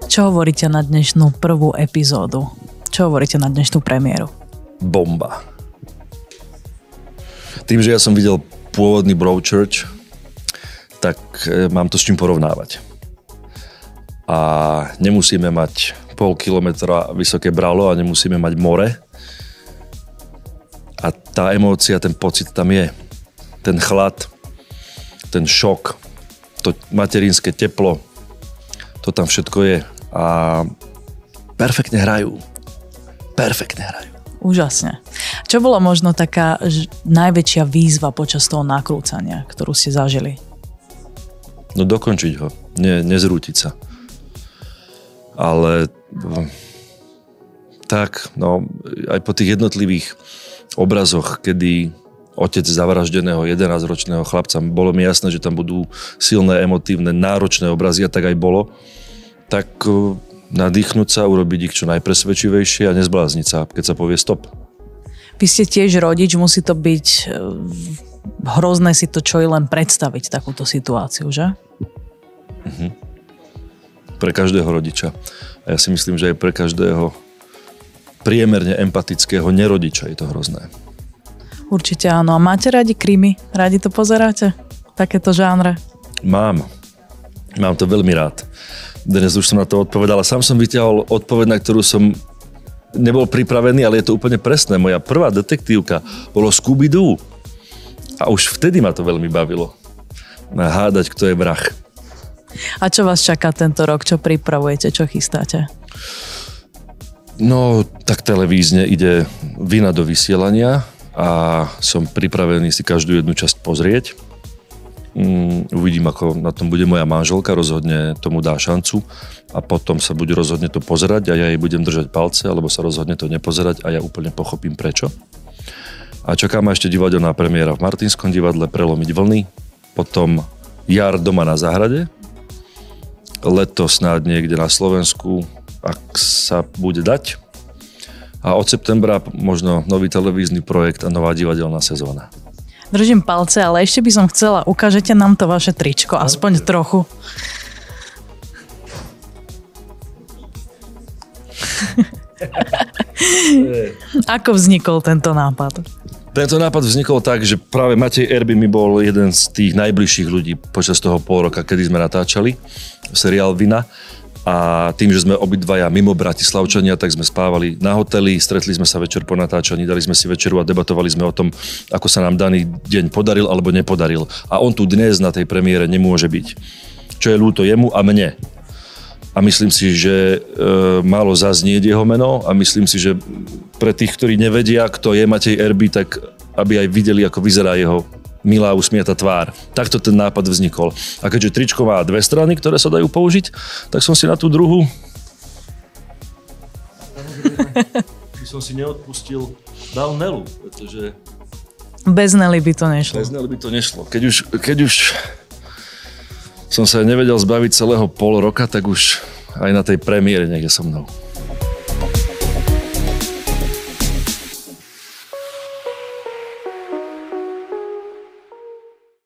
Čo hovoríte na dnešnú prvú epizódu? Čo hovoríte na dnešnú premiéru? Bomba. Tým, že ja som videl pôvodný Broadchurch, tak mám to s čím porovnávať. A nemusíme mať pol kilometra vysoké bralo a nemusíme mať more. A tá emócia, ten pocit tam je. Ten chlad, ten šok, to materinské teplo, to tam všetko je. A perfektne hrajú. Úžasne. Čo bola možno taká najväčšia výzva počas toho nakrúcania, ktorú ste zažili? No dokončiť ho, nezrútiť sa. Ale tak, no aj po tých jednotlivých obrazoch, kedy otec zavraždeného 11-ročného chlapca, bolo mi jasné, že tam budú silné, emotívne, náročné obrazy a tak aj bolo. Tak nadýchnúť sa, urobiť ich čo najpresvedčivejšie a nezblázniť sa, keď sa povie stop. Vy ste tiež rodič, musí to byť hrozné si to čo i len predstaviť takúto situáciu, že? Pre každého rodiča. A ja si myslím, že aj pre každého priemerne empatického nerodiča je to hrozné. Určite áno. A máte radi krimi? Radi to pozeráte? Takéto žánre? Mám to veľmi rád. Dnes už som na to odpovedal a sám som vyťahol odpoveď, na ktorú som nebol pripravený, ale je to úplne presné. Moja prvá detektívka bolo Scooby-Doo. A už vtedy ma to veľmi bavilo. Hádať, kto je vrah. A čo vás čaká tento rok? Čo pripravujete? Čo chystáte? No, tak televízne ide Vina do vysielania a som pripravený si každú jednu časť pozrieť. Uvidím, ako na tom bude moja manželka, rozhodne tomu dá šancu a potom sa bude rozhodne to pozerať a ja jej budem držať palce, alebo sa rozhodne to nepozerať a ja úplne pochopím prečo. A čaká ma ešte divadelná premiéra v Martinskom divadle Prelomiť vlny, potom jar doma na záhrade, leto snáď niekde na Slovensku, ak sa bude dať, a od septembra možno nový televízny projekt a nová divadelná sezóna. Držím palce, ale ešte by som chcela, ukážete nám to vaše tričko, aspoň trochu. Ako vznikol tento nápad? Tento nápad vznikol tak, že práve Matej Erby mi bol jeden z tých najbližších ľudí počas toho pol roka, kedy sme natáčali seriál Vina. A tým, že sme obidvaja mimo Bratislavčania, tak sme spávali na hoteli, stretli sme sa večer po natáčaní, dali sme si večeru a debatovali sme o tom, ako sa nám daný deň podaril alebo nepodaril. A on tu dnes na tej premiére nemôže byť. Čo je ľúto jemu a mne. A myslím si, že málo zaznieť jeho meno a myslím si, že pre tých, ktorí nevedia, kto je Matej Erby, tak aby aj videli, ako vyzerá jeho milá usmiatá tvár. Takto ten nápad vznikol. A keďže tričko má dve strany, ktoré sa dajú použiť, tak som si na tú druhú by som si neodpustil, dal Nelu, pretože bez Nely by to nešlo. Bez Nely by to nešlo. Keď už som sa nevedel zbaviť celého pol roka, tak už aj na tej premiére niekde so mnou.